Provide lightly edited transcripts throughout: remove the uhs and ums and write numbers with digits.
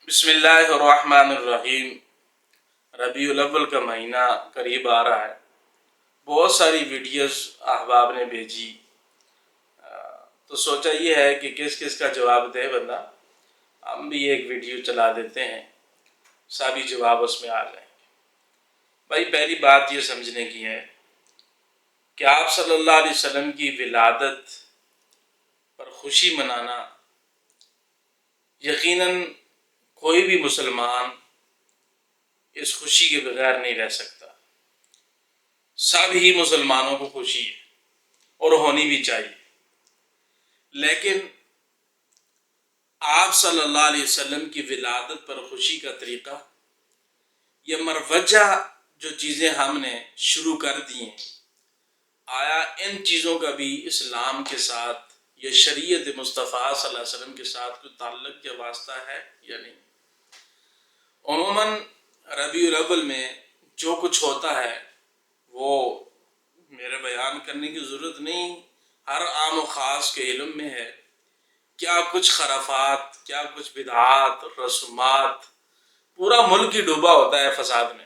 بسم اللہ الرحمن الرحیم۔ ربیع الاول کا مہینہ قریب آ رہا ہے۔ بہت ساری ویڈیوز احباب نے بھیجی، تو سوچا یہ ہے کہ کس کس کا جواب دے بندہ۔ ہم بھی ایک ویڈیو چلا دیتے ہیں، سبھی جواب اس میں آ جائیں گے۔ بھائی پہلی بات یہ سمجھنے کی ہے کہ آپ صلی اللہ علیہ وسلم کی ولادت پر خوشی منانا یقیناً کوئی بھی مسلمان اس خوشی کے بغیر نہیں رہ سکتا۔ سب ہی مسلمانوں کو خوشی ہے اور ہونی بھی چاہیے، لیکن آپ صلی اللہ علیہ وسلم کی ولادت پر خوشی کا طریقہ، یہ مروجہ جو چیزیں ہم نے شروع کر دی ہیں، آیا ان چیزوں کا بھی اسلام کے ساتھ یا شریعت مصطفیٰ صلی اللہ علیہ وسلم کے ساتھ کوئی تعلق یا واسطہ ہے یا نہیں؟ عموماً ربیع الاول میں جو کچھ ہوتا ہے وہ میرے بیان کرنے کی ضرورت نہیں، ہر عام و خاص کے علم میں ہے۔ کیا کچھ خرافات، کیا کچھ بدعات، رسومات، پورا ملک ہی ڈوبا ہوتا ہے فساد میں۔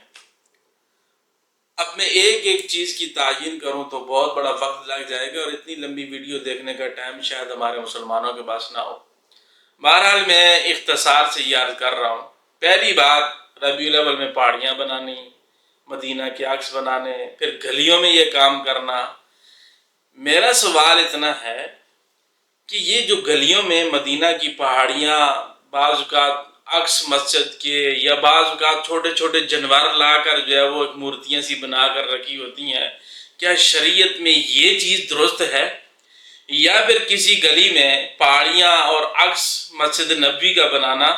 اب میں ایک ایک چیز کی تعین کروں تو بہت بڑا وقت لگ جائے گا، اور اتنی لمبی ویڈیو دیکھنے کا ٹائم شاید ہمارے مسلمانوں کے پاس نہ ہو۔ بہرحال میں اختصار سے یہ عرض کر رہا ہوں۔ پہلی بات، ربیع الاول میں پہاڑیاں بنانی، مدینہ کے عکس بنانے، پھر گلیوں میں یہ کام کرنا۔ میرا سوال اتنا ہے کہ یہ جو گلیوں میں مدینہ کی پہاڑیاں، بعض اوقات عکس مسجد کے، یا بعض اوقات چھوٹے چھوٹے جانور لا کر جو ہے وہ ایک مورتیاں سی بنا کر رکھی ہوتی ہیں، کیا شریعت میں یہ چیز درست ہے؟ یا پھر کسی گلی میں پہاڑیاں اور عکس مسجد نبوی کا بنانا،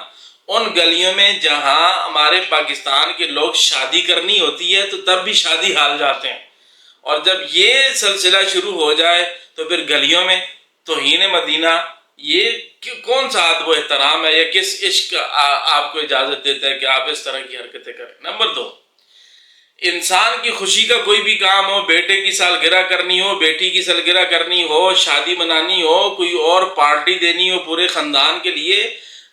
ان گلیوں میں جہاں ہمارے پاکستان کے لوگ شادی کرنی ہوتی ہے تو تب بھی شادی ہال جاتے ہیں، اور جب یہ سلسلہ شروع ہو جائے تو پھر گلیوں میں توہین مدینہ، یہ کون سا ادب و احترام ہے، یا کس عشق آپ کو اجازت دیتا ہے کہ آپ اس طرح کی حرکتیں کریں؟ نمبر دو، انسان کی خوشی کا کوئی بھی کام ہو، بیٹے کی سالگرہ کرنی ہو، بیٹی کی سالگرہ کرنی ہو، شادی منانی ہو، کوئی اور پارٹی دینی ہو پورے خاندان کے لیے،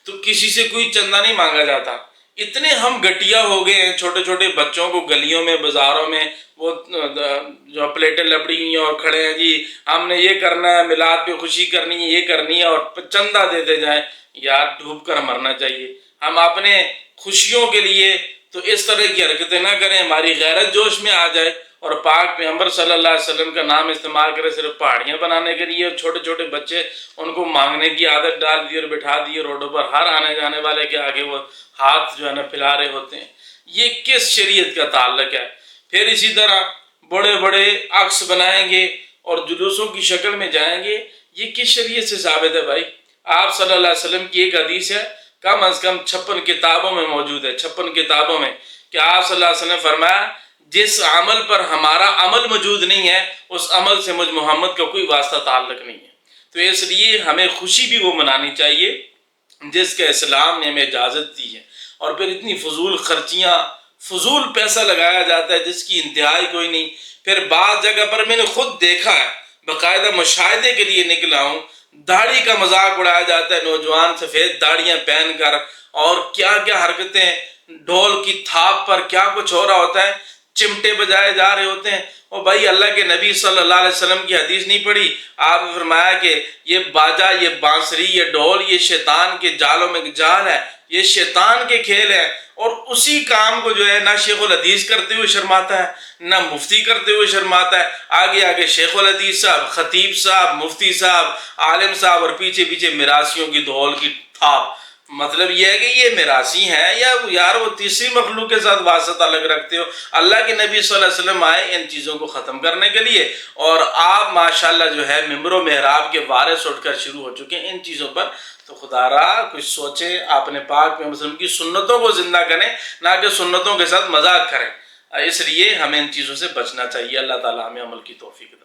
تو کسی سے کوئی چندہ نہیں مانگا جاتا۔ اتنے ہم گٹیا ہو گئے ہیں، چھوٹے چھوٹے بچوں کو گلیوں میں، بازاروں میں وہ جو پلیٹیں لپڑی ہوئی ہیں اور کھڑے ہیں، جی ہم نے یہ کرنا ہے، میلاد پہ خوشی کرنی ہے، یہ کرنی ہے، اور چندہ دیتے جائیں۔ یار ڈوب کر مرنا چاہیے۔ ہم اپنے خوشیوں کے لیے تو اس طرح کی حرکتیں نہ کریں، ہماری غیرت جوش میں آ جائے اور پاک پیغمبر صلی اللہ علیہ وسلم کا نام استعمال کرے صرف پہاڑیاں بنانے کے لیے، اور چھوٹے چھوٹے بچے ان کو مانگنے کی عادت ڈال دی اور بٹھا دی روڈوں پر، ہر آنے جانے والے کے آگے وہ ہاتھ جو ہے نا پھیلا رہے ہوتے ہیں۔ یہ کس شریعت کا تعلق ہے؟ پھر اسی طرح بڑے بڑے عکس بنائیں گے اور جلوسوں کی شکل میں جائیں گے، یہ کس شریعت سے ثابت ہے بھائی؟ آپ صلی اللہ علیہ وسلم کی ایک حدیث ہے، کم از کم 56 کتابوں میں موجود ہے، 56 کتابوں میں، کہ آپ صلی اللہ علیہ وسلم نے فرمایا جس عمل پر ہمارا عمل موجود نہیں ہے، اس عمل سے مجھ محمد کا کوئی واسطہ تعلق نہیں ہے۔ تو اس لیے ہمیں خوشی بھی وہ منانی چاہیے جس کے اسلام نے ہمیں اجازت دی ہے، اور پھر اتنی فضول خرچیاں، فضول پیسہ لگایا جاتا ہے جس کی انتہائی کوئی نہیں۔ پھر بعض جگہ پر میں نے خود دیکھا ہے، باقاعدہ مشاہدے کے لیے نکلا ہوں، داڑھی کا مذاق اڑایا جاتا ہے، نوجوان سفید داڑیاں پہن کر، اور کیا کیا حرکتیں، ڈھول کی تھاپ پر کیا کچھ ہو رہا ہوتا ہے، چمٹے بجائے جا رہے ہوتے ہیں۔ اور بھائی اللہ کے نبی صلی اللہ علیہ وسلم کی حدیث نہیں پڑھی؟ آپ نے فرمایا کہ یہ باجا، یہ بانسری، یہ ڈھول، یہ شیطان کے جالوں میں جال ہے، یہ شیطان کے کھیل ہے۔ اور اسی کام کو جو ہے نہ شیخ الحدیث کرتے ہوئے شرماتا ہے، نہ مفتی کرتے ہوئے شرماتا ہے۔ آگے آگے شیخ الحدیث صاحب، خطیب صاحب، مفتی صاحب، عالم صاحب، اور پیچھے پیچھے میراثیوں کی دھول کی تھاپ۔ مطلب یہ ہے کہ یہ میراثی ہیں، یا یار وہ تیسری مخلوق کے ساتھ واسطہ الگ رکھتے ہو؟ اللہ کے نبی صلی اللہ علیہ وسلم آئے ان چیزوں کو ختم کرنے کے لیے، اور آپ ماشاءاللہ جو ہے ممبر و محراب کے وارث اٹھ کر شروع ہو چکے ہیں ان چیزوں پر۔ تو خدا را کچھ سوچیں، اپنے پاک پیغمبر صلی اللہ علیہ وسلم کی سنتوں کو زندہ کریں، نہ کہ سنتوں کے ساتھ مذاق کریں۔ اس لیے ہمیں ان چیزوں سے بچنا چاہیے۔ اللہ تعالیٰ ہمیں عمل کی توفیق دے۔